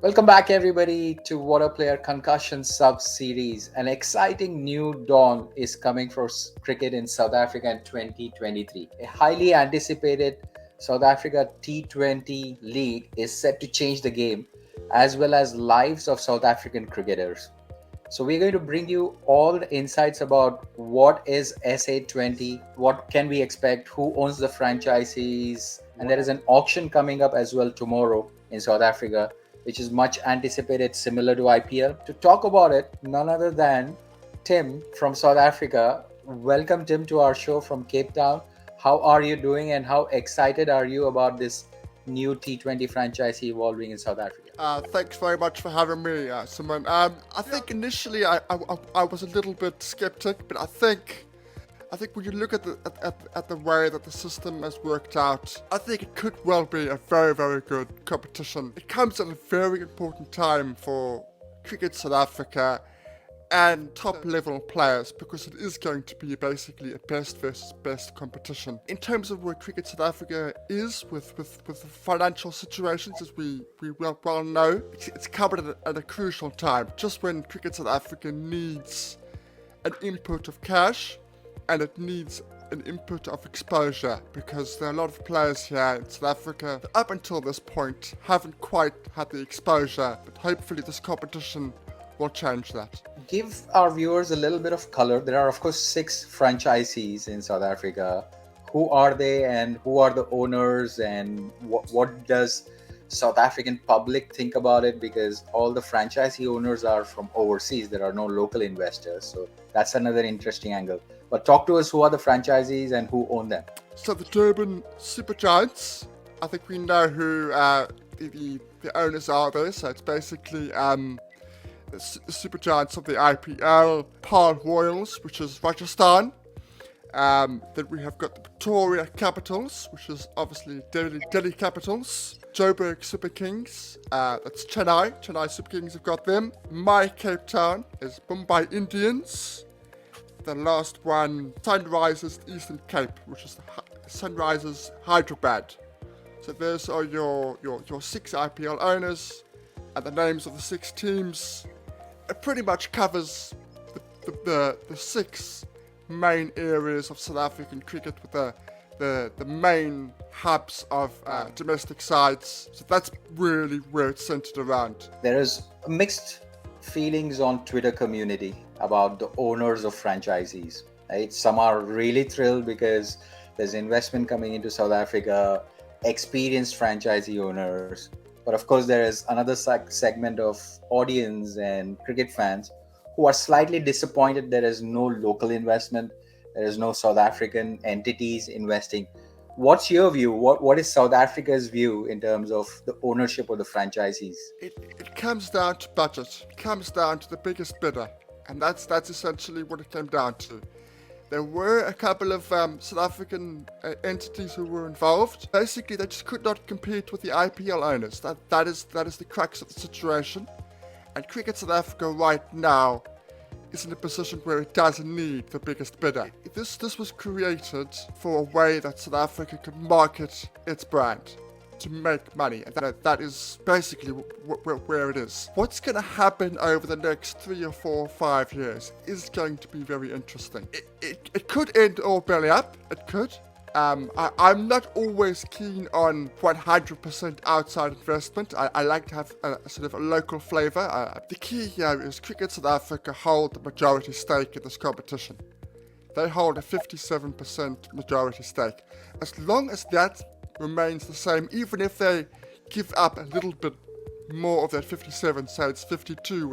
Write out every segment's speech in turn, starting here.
Welcome back, everybody, to Waadaplaya Concussion Sub Series. An exciting new dawn is coming for cricket in South Africa in 2023. A highly anticipated South Africa T20 League is set to change the game as well as lives of South African cricketers. So we're going to bring you all the insights about what is SA20, what can we expect, who owns the franchisees, and there is an auction coming up as well tomorrow in South Africa, which is much anticipated, similar to IPL. To talk about it, none other than Tim from South Africa. Welcome, Tim, to our show from Cape Town. How are you doing, and how excited are you about this new T20 franchise evolving in South Africa? Thanks very much for having me, Simon. I think initially I was a little bit skeptic, but I think when you look at the way that the system has worked out, I think it could well be a very, very good competition. It comes at a very important time for Cricket South Africa and top level players, because it is going to be basically a best versus best competition. In terms of where Cricket South Africa is with the financial situations, as we well know, it's covered at a crucial time, just when Cricket South Africa needs an input of cash and it needs an input of exposure, because there are a lot of players here in South Africa that up until this point haven't quite had the exposure, but hopefully this competition will change that. Give our viewers a little bit of color. There are, of course, six franchisees in South Africa. Who are they, and who are the owners, and what does South African public think about it? Because all the franchisee owners are from overseas. There are no local investors, so that's another interesting angle. But talk to us. Who are the franchisees and who own them? So the Durban Super Giants, I think we know who the owners are there. So it's basically the Super Giants of the IPL, Pearl Royals, which is Rajasthan. Then we have got the Pretoria Capitals, which is obviously Delhi Capitals. Joburg Super Kings, that's Chennai Super Kings have got them. My Cape Town is Mumbai Indians. The last one, Sunrisers Eastern Cape, which is the Sunrisers Hyderabad. So those are your six IPL owners and the names of the six teams. It pretty much covers the six main areas of South African cricket, with the main hubs of domestic sides. So that's really where it's centered around. There is mixed feelings on Twitter community about the owners of franchisees. Right? Some are really thrilled because there's investment coming into South Africa, experienced franchisee owners. But of course, there is another segment of audience and cricket fans who are slightly disappointed there is no local investment, there is no South African entities investing. What's your view? What is South Africa's view in terms of the ownership of the franchisees? It comes down to budget. It comes down to the biggest bidder, and that's essentially what it came down to. There were a couple of South African entities who were involved. Basically, they just could not compete with the IPL owners. That is the crux of the situation. And Cricket South Africa right now is in a position where it doesn't need the biggest bidder. This was created for a way that South Africa could market its brand to make money, and that is basically where it is. What's going to happen over the next 3 or 4 or 5 years is going to be very interesting. It could end all belly up. It could. I'm not always keen on 100% outside investment. I like to have a sort of a local flavour. The key here is Cricket South Africa hold the majority stake in this competition. They hold a 57% majority stake. As long as that remains the same, even if they give up a little bit more of that 57, say it's 52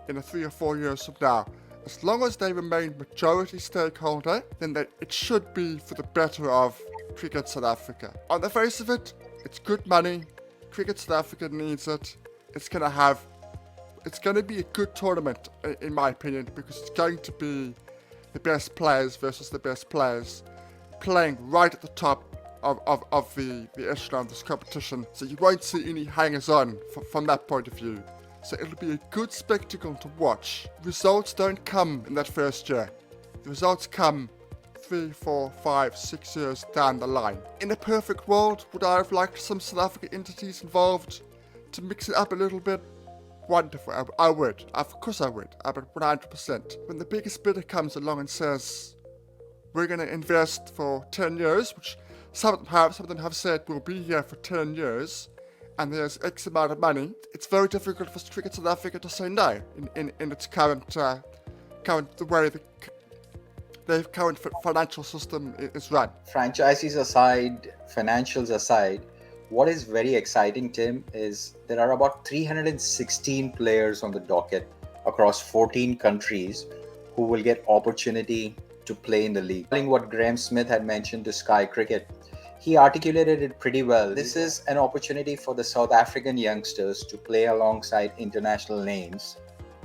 in a 3 or 4 years from now, as long as they remain majority stakeholder, then it should be for the better of Cricket South Africa. On the face of it, it's good money. Cricket South Africa needs it. It's going to be a good tournament, in my opinion, because it's going to be the best players versus the best players playing right at the top of the echelon of this competition. So you won't see any hangers-on from that point of view. So it'll be a good spectacle to watch. Results don't come in that first year. The results come 3, 4, 5, 6 years down the line. In a perfect world, would I have liked some South African entities involved? to mix it up a little bit, wonderful. I would. Of course I would. I would 100%. When the biggest bidder comes along and says, we're going to invest for 10 years, which some of them have said we'll be here for 10 years, and there's X amount of money, it's very difficult for Cricket South Africa to say no in its current the way the current financial system is run. Franchises aside, financials aside, what is very exciting, Tim, is there are about 316 players on the docket across 14 countries who will get opportunity to play in the league. What Graham Smith had mentioned to Sky Cricket, he articulated it pretty well. This is an opportunity for the South African youngsters to play alongside international names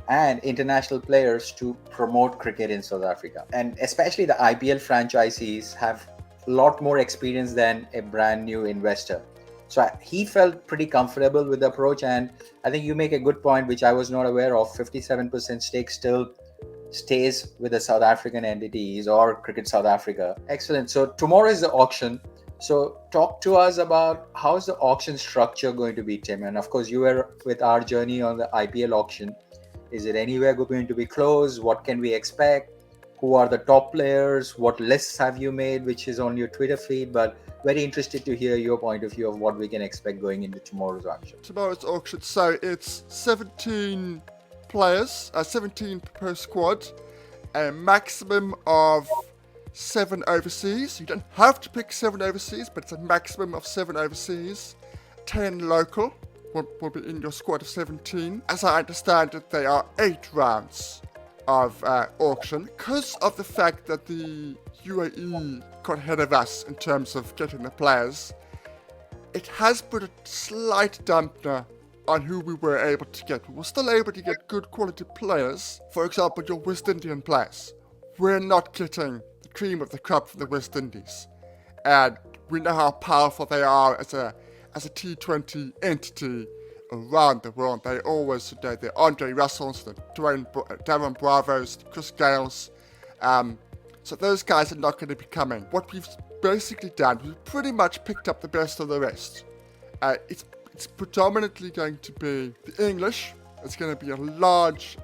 and international players to promote cricket in South Africa. And especially the IPL franchisees have a lot more experience than a brand new investor. So he felt pretty comfortable with the approach, and I think you make a good point, which I was not aware of. 57% stake still stays with the South African entities or Cricket South Africa. Excellent. So tomorrow is the auction. So talk to us about how's the auction structure going to be, Tim? And of course, you were with our journey on the IPL auction. Is it anywhere going to be closed? What can we expect? Who are the top players? What lists have you made, which is on your Twitter feed? But very interested to hear your point of view of what we can expect going into tomorrow's auction. Tomorrow's auction, so it's 17 players, 17 per squad, a maximum of 7 overseas. You don't have to pick 7 overseas, but it's a maximum of 7 overseas. 10 local will be in your squad of 17. As I understand it, there are 8 rounds of auction. Because of the fact that the UAE got ahead of us in terms of getting the players, it has put a slight dampener on who we were able to get. We were still able to get good quality players. For example, your West Indian players. We're not getting the cream of the crop from the West Indies. And we know how powerful they are as a T20 entity around the world. They always, the Andre Russells, the Darren Bravos, the Chris Gales. So those guys are not going to be coming. What we've basically done, we've pretty much picked up the best of the rest. It's predominantly going to be the English. It's going to be a large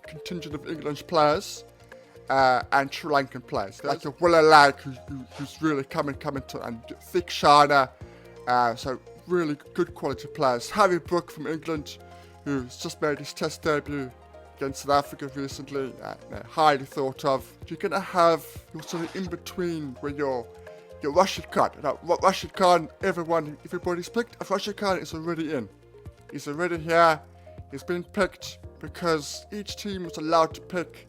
contingent of English players and Sri Lankan players. Like your Waadaplaya, who's really coming to, and Thick Shana. So really good quality players. Harry Brooke from England, who's just made his test debut against South Africa recently, highly thought of. You're going to have your sort of in-between where your Rashid Khan. Now, Rashid Khan, everybody's picked. Rashid Khan is already in. He's already here. He's been picked because each team was allowed to pick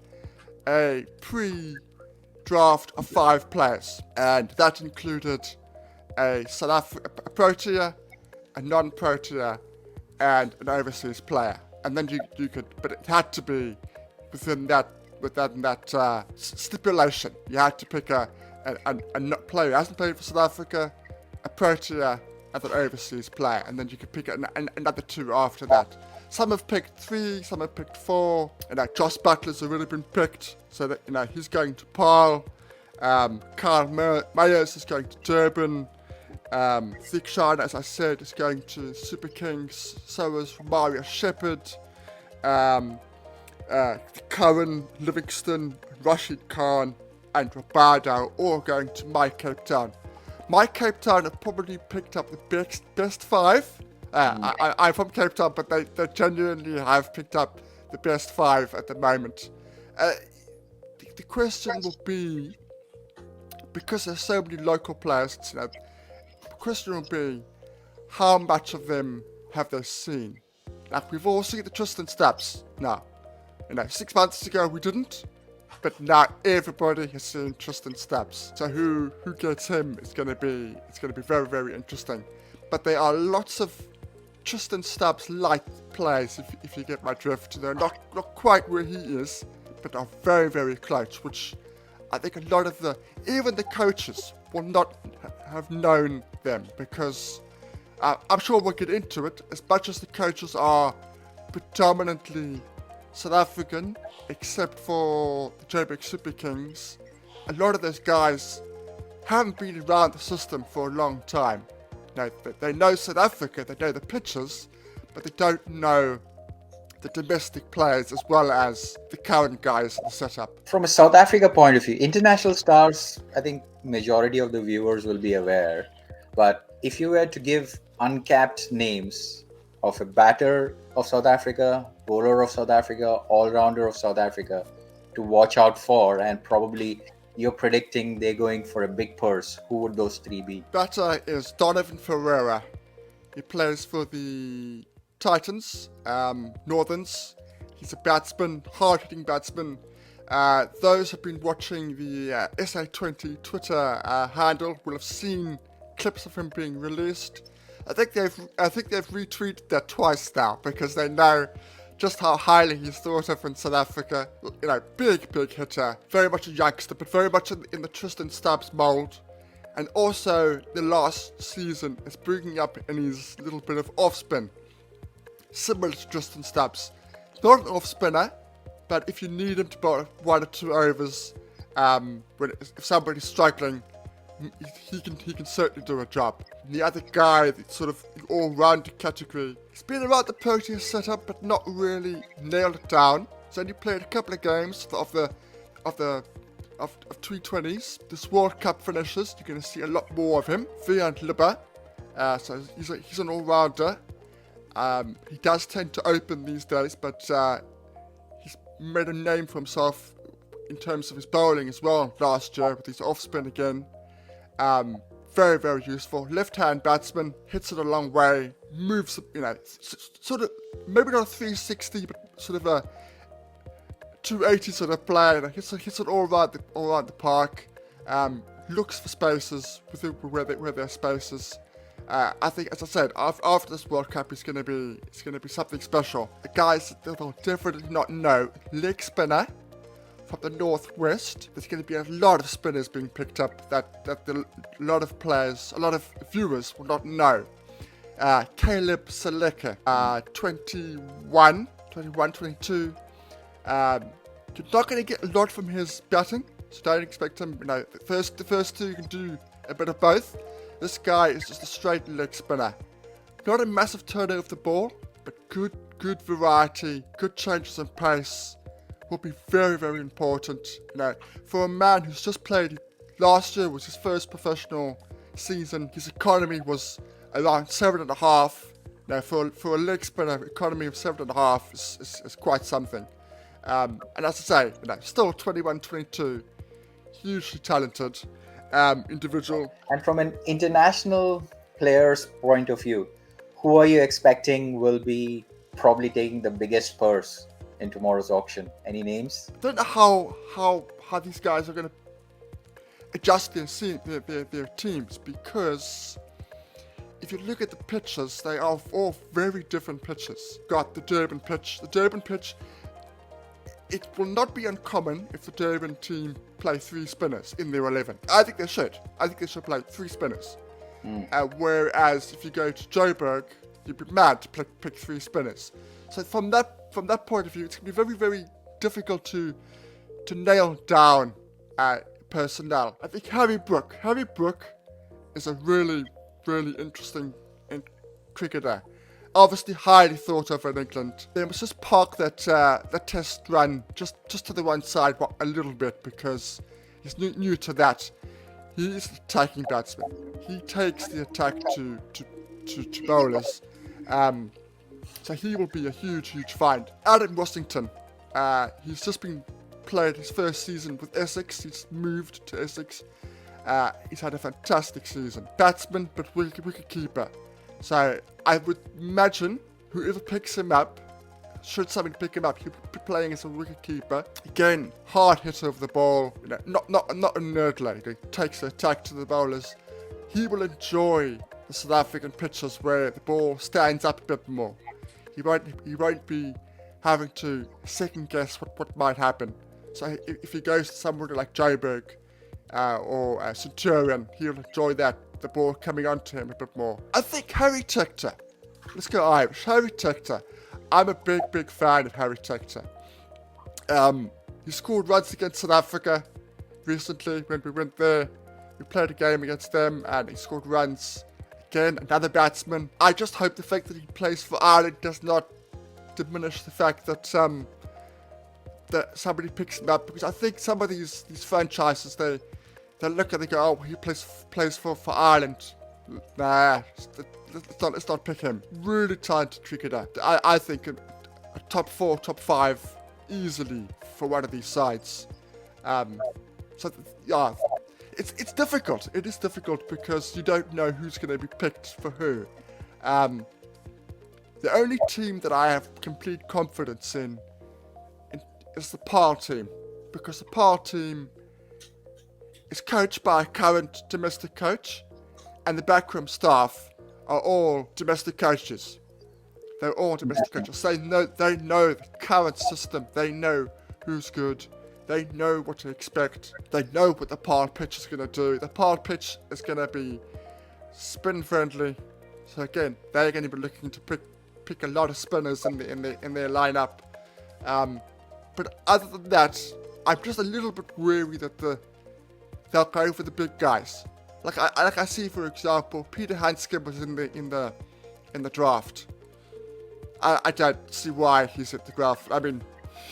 a pre-draft of 5 players. And that included a Protea, a non-Protea, and an overseas player. And then you could, but it had to be within that stipulation. You had to pick a player who hasn't played for South Africa, a Protea, and an overseas player, and then you could pick another 2 after that. Some have picked 3, some have picked 4. Josh Butler's already been picked, so that he's going to Paarl. Carl Myers is going to Durban. Thikshan, as I said, is going to Super Kings. So is Mario Shepherd. Curran, Livingston, Rashid Khan, and Rabada all going to my Cape Town. My Cape Town have probably picked up the best 5. I'm from Cape Town, but they genuinely have picked up the best 5 at the moment. The question will be, because there's so many local players, the question will be, how much of them have they seen? Like, we've all seen the Tristan Stubbs now. 6 months ago we didn't, but now everybody has seen Tristan Stubbs. So who gets him is going to be very, very interesting. But there are lots of Tristan Stubbs light players, if you get my drift. They're not quite where he is, but are very, very close, which I think a lot of even the coaches will not have known them, because I'm sure we'll get into it. As much as the coaches are predominantly South African, except for the Joburg Super Kings, a lot of those guys haven't been around the system for a long time. They know South Africa, they know the pitches, but they don't know the domestic players as well as the current guys in the setup. From a South Africa point of view, international stars, I think majority of the viewers will be aware. But if you were to give uncapped names of a batter of South Africa, bowler of South Africa, all-rounder of South Africa to watch out for, and probably you're predicting they're going for a big purse, who would those three be? Batter is Donovan Ferreira. He plays for the Titans, Northerns. He's a batsman, hard-hitting batsman. Those who've been watching the SA20 Twitter handle will have seen clips of him being released. I think they've retweeted that twice now because they know just how highly he's thought of in South Africa. Big hitter, very much a youngster, but very much in the Tristan Stubbs mould. And also, the last season is bringing up in his little bit of off-spin, similar to Tristan Stubbs. Not an off-spinner, but if you need him to bowl 1 or 2 overs, if somebody's struggling, he can certainly do a job. And the other guy, that's sort of the all-rounder category, he's been around the Proteas setup, but not really nailed it down. He's only played a couple of games of T20s. This World Cup finishes, you're going to see a lot more of him. Vian Libba, so he's an all-rounder. He does tend to open these days, but he's made a name for himself in terms of his bowling as well last year with his off-spin again. Very useful. Left-hand batsman, hits it a long way, moves, sort of, maybe not a 360, but sort of a 280 sort of play. Hits it all around the park. Looks for spaces where there are spaces. I think, as I said, after this World Cup, it's going to be something special. The guys that they'll definitely not know, leg spinner from the northwest. There's going to be a lot of spinners being picked up that a lot of players, a lot of viewers will not know. Caleb Seleke, 22. You're not going to get a lot from his batting, so don't expect him. The first two you can do a bit of both. This guy is just a straight leg spinner. Not a massive turnover of the ball, but good variety, good changes in pace. Will be very important. For a man who's just played, last year was his first professional season. His economy was around 7.5. For a leg spinner, economy of 7.5 is quite something. And as I say, still 21, 22, hugely talented individual. And from an international player's point of view, who are you expecting will be probably taking the biggest purse in tomorrow's auction? Any names? I don't know how these guys are going to adjust their teams, because if you look at the pitches, they are all very different pitches. Got the Durban pitch. The Durban pitch, it will not be uncommon if the Durban team play 3 spinners in their 11. I think they should. I think they should play 3 spinners. Whereas if you go to Joburg, you'd be mad to pick 3 spinners. So from that point of view, it's going to be very difficult to nail down personnel. I think Harry Brooke is a really interesting cricketer. Obviously highly thought of in England. They must just park that test run just to the one side a little bit, because he's new to that. He is an attacking batsman. He takes the attack to bowlers. So he will be a huge find. Adam Washington, he's just played his first season with Essex. He's moved to Essex. He's had a fantastic season. Batsman, but wicket keeper. So I would imagine whoever picks him up, should somebody pick him up, he'll be playing as a wicket keeper. Again, hard hitter of the ball. Not a nerdler. He takes the attack to the bowlers. He will enjoy the South African pitches where the ball stands up a bit more. He won't be having to second guess what might happen. So if he goes to somewhere like Joburg or Centurion, he'll enjoy that, the ball coming onto him a bit more. I think Harry Tector. Let's go Irish. Harry Tector. I'm a big fan of Harry Tector. He scored runs against South Africa recently when we went there. We played a game against them and he scored runs Again, another batsman. I just hope the fact that he plays for Ireland does not diminish the fact that that somebody picks him up, because I think some of these franchises, they look and they go, oh, he plays for Ireland. Nah, let's not pick him. Really talented cricketer. I think a top 4, top 5 easily for one of these sides. So yeah, it's difficult. It is difficult because you don't know who's going to be picked for who. The only team that I have complete confidence in is the PAL team, because the PAL team is coached by a current domestic coach, and the backroom staff are all domestic coaches. They're all domestic coaches. They know the current system. They know who's good. They know what to expect. They know what the PAL pitch is going to do. The PAL pitch is going to be spin friendly. So again, they're going to be looking to pick a lot of spinners in their lineup. But other than that, I'm just a little bit wary that they'll go for the big guys. Like I see, for example, Peter Handscomb was in the draft. I don't see why he's at the draft. I mean,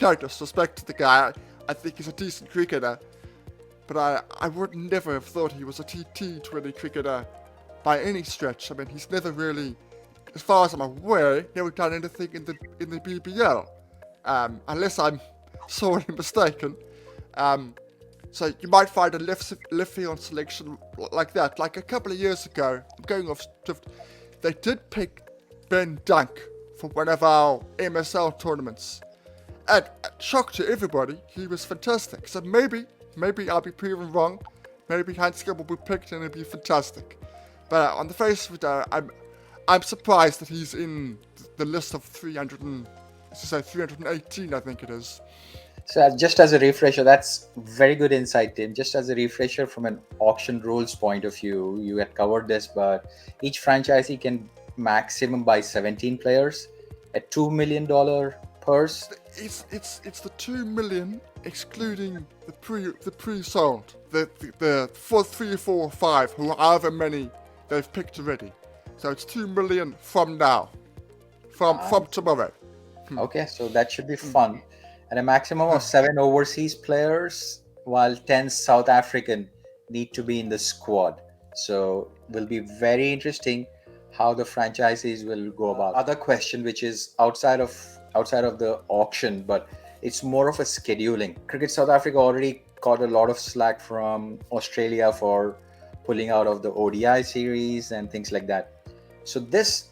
no disrespect to the guy. I think he's a decent cricketer, but I would never have thought he was a T20 cricketer by any stretch. I mean, he's never really, as far as I'm aware, never done anything in the BBL, unless I'm sorely mistaken. So you might find a left field selection like that. Like a couple of years ago, going off drift, they did pick Ben Dunk for one of our MSL tournaments. And shock to everybody, he was fantastic. So maybe I'll be proven wrong. Maybe Handscomb will be picked and it'll be fantastic. But on the face of it, I'm surprised that he's in the list of 318, I think it is. So just as a refresher, that's very good insight, Tim. Just as a refresher from an auction rules point of view, you had covered this, but each franchisee can maximum buy 17 players at $2 million purse. It's the 2 million excluding the pre-sold, the 4, 3, 4, 5, however many they've picked already. So it's 2 million from now, from tomorrow. Okay, so that should be fun. And a maximum of 7 overseas players, while 10 South African need to be in the squad. So it will be very interesting how the franchisees will go about. Other question, which is outside of the auction, but it's more of a scheduling. Cricket South Africa already got a lot of slack from Australia for pulling out of the ODI series and things like that. So this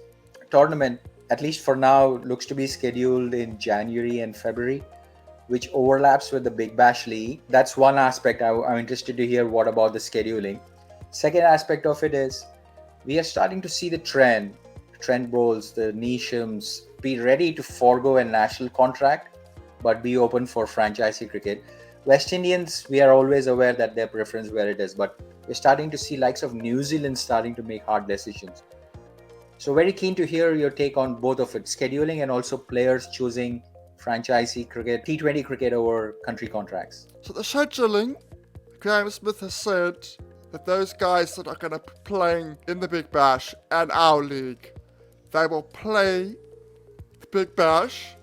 tournament, at least for now, looks to be scheduled in January and February, which overlaps with the Big Bash League. That's one aspect. I'm interested to hear what about the scheduling. Second aspect of it is we are starting to see the Trent Bowles, the Neeshams be ready to forego a national contract but be open for franchisee cricket. West Indians, we are always aware that their preference where it is, but we're starting to see likes of New Zealand starting to make hard decisions. So very keen to hear your take on both of it, scheduling and also players choosing franchisee cricket, T20 cricket over country contracts. So the scheduling, Graham Smith has said that those guys that are going to be playing in the Big Bash and our league, they will play the Big Bash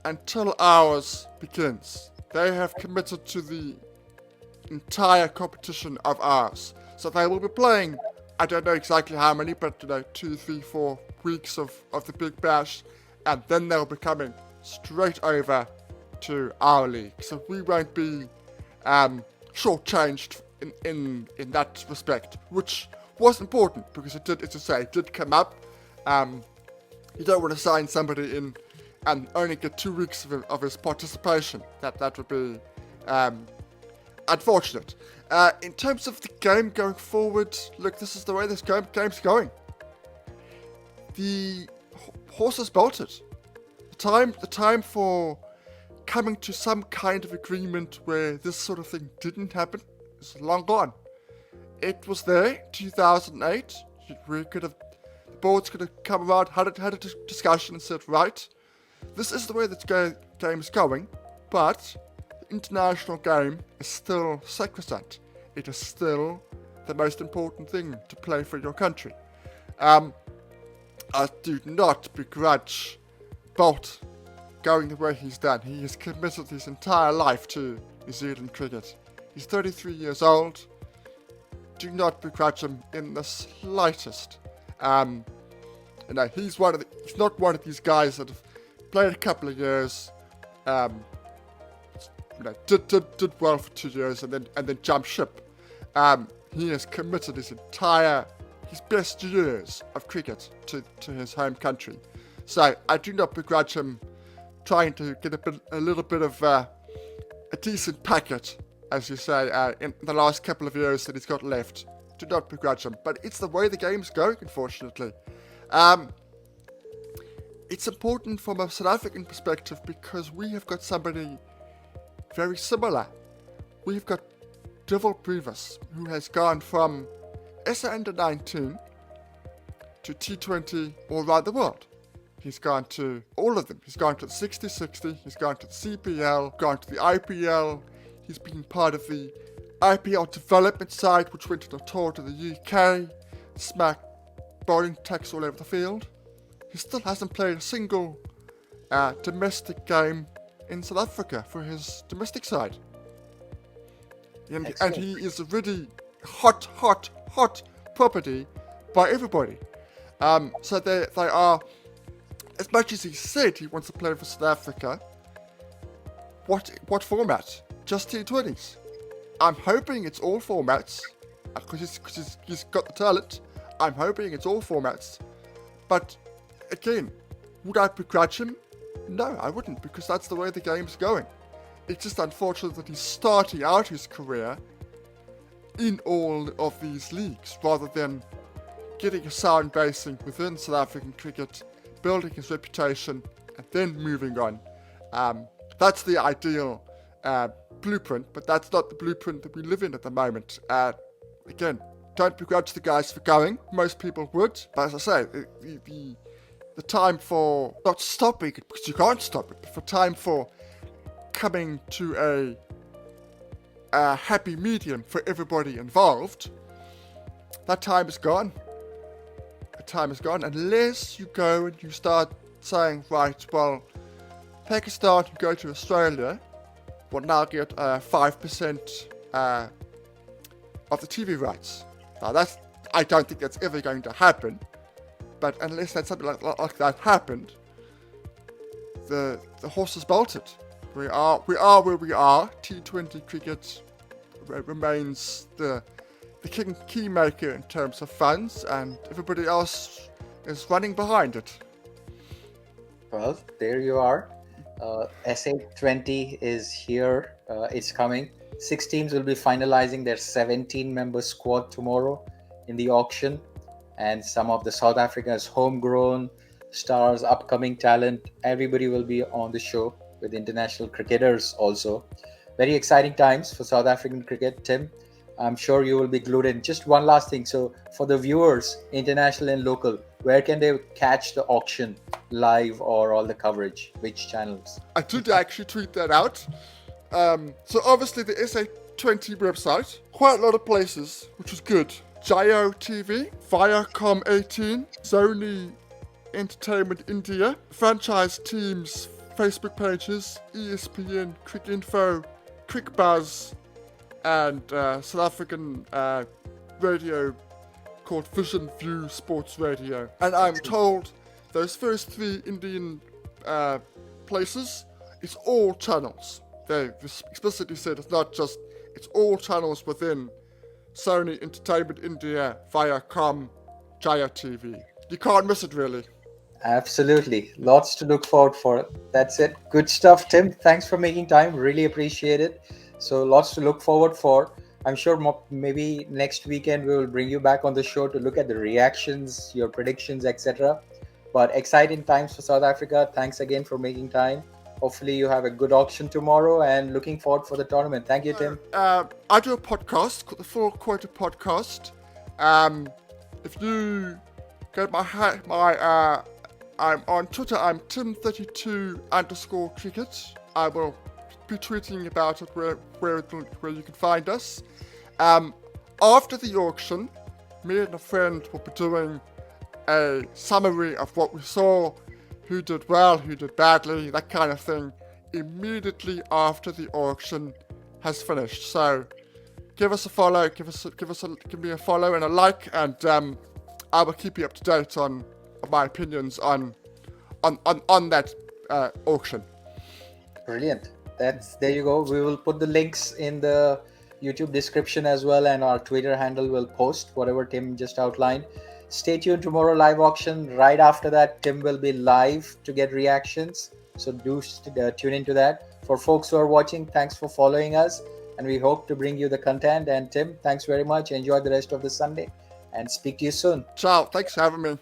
until ours begins. They have committed to the entire competition of ours. So they will be playing, I don't know exactly how many, but 2, 3, 4 weeks of the Big Bash, and then they'll be coming straight over to our league. So we won't be shortchanged in that respect, which was important because it did come up. You don't want to sign somebody in and only get 2 weeks of his participation. That would be unfortunate. In terms of the game going forward, look, this is the way this game's going. The horse has bolted. The time for coming to some kind of agreement where this sort of thing didn't happen is long gone. It was there, 2008. The boards could have come around, had a discussion and said, right, this is the way this game is going, but the international game is still sacrosanct. It is still the most important thing to play for your country. I do not begrudge Bolt going the way he's done. He has committed his entire life to New Zealand cricket. He's 33 years old. Do not begrudge him in the slightest. He's not one of these guys that have played a couple of years, did well for 2 years and then jumped ship. He has committed his best years of cricket to his home country. So I do not begrudge him trying to get a little bit of a decent packet, as you say, in the last couple of years that he's got left. Do not begrudge him. But it's the way the game's going, unfortunately. It's important from a South African perspective because we have got somebody very similar. We've got Devil Previs, who has gone from SA19 to T20 all around the world. He's gone to all of them. He's gone to the 60-60, he's gone to the CPL, gone to the IPL, he's been part of the IPL development side, which went on a tour to the UK, smacked bowling attacks all over the field. He still hasn't played a single domestic game in South Africa for his domestic side. And he is a really hot property by everybody. So they are, as much as he said he wants to play for South Africa, what format? Just T20s. I'm hoping it's all formats, because he's got the talent. I'm hoping it's all formats. But again, would I begrudge him? No, I wouldn't, because that's the way the game's going. It's just unfortunate that he's starting out his career in all of these leagues, rather than getting a sound basing within South African cricket, building his reputation, and then moving on. That's the ideal blueprint, but that's not the blueprint that we live in at the moment. Again, don't begrudge the guys for going. Most people would, but as I say, the time for not stopping it, because you can't stop it, but for time for coming to a happy medium for everybody involved, that time is gone. That time is gone, unless you go and you start saying, right, well, Pakistan can go to Australia, will now get 5% of the TV rights. Now I don't think that's ever going to happen, but unless something like that happened, the horse is bolted. We are where we are. T20 cricket remains the key maker in terms of funds, and everybody else is running behind it. Well, there you are. SA20 is here. It's coming. 6 teams will be finalizing their 17-member squad tomorrow in the auction, and some of the South Africa's homegrown stars, upcoming talent, everybody will be on the show with international cricketers also. Very exciting times for South African cricket, Tim. I'm sure you will be glued in. Just one last thing. So for the viewers, international and local, where can they catch the auction live or all the coverage? Which channels? I did actually tweet that out. So obviously the SA20 website, quite a lot of places, which was good. Jio TV, Viacom 18, Sony Entertainment India, franchise teams, Facebook pages, ESPN, Cricinfo, CricBuzz, and South African radio called Vision View Sports Radio. And I'm told those first 3 Indian places, it's all channels. They explicitly said it's all channels within Sony Entertainment India, Viacom, Jaya TV. You can't miss it, really. Absolutely. Lots to look forward for. That's it. Good stuff, Tim. Thanks for making time. Really appreciate it. So lots to look forward for. I'm sure maybe next weekend we will bring you back on the show to look at the reactions, your predictions, etc. But exciting times for South Africa. Thanks again for making time. Hopefully you have a good auction tomorrow, and looking forward for the tournament. Thank you, Tim. I do a podcast called the FullQuotaPodcast. If you go to I'm on Twitter, I'm Tim32_cricket. I will be tweeting about it where you can find us. After the auction, me and a friend will be doing a summary of what we saw, who did well, who did badly, that kind of thing, immediately after the auction has finished. So give us a follow, give me a follow and a like, and I will keep you up to date on my opinions on that auction. Brilliant. There you go. We will put the links in the YouTube description as well, and our Twitter handle will post whatever Tim just outlined. Stay tuned, tomorrow live auction. Right after that, Tim will be live to get reactions. So do tune into that. For folks who are watching, thanks for following us, and we hope to bring you the content. And Tim, thanks very much. Enjoy the rest of the Sunday, and speak to you soon. Ciao. Thanks for having me.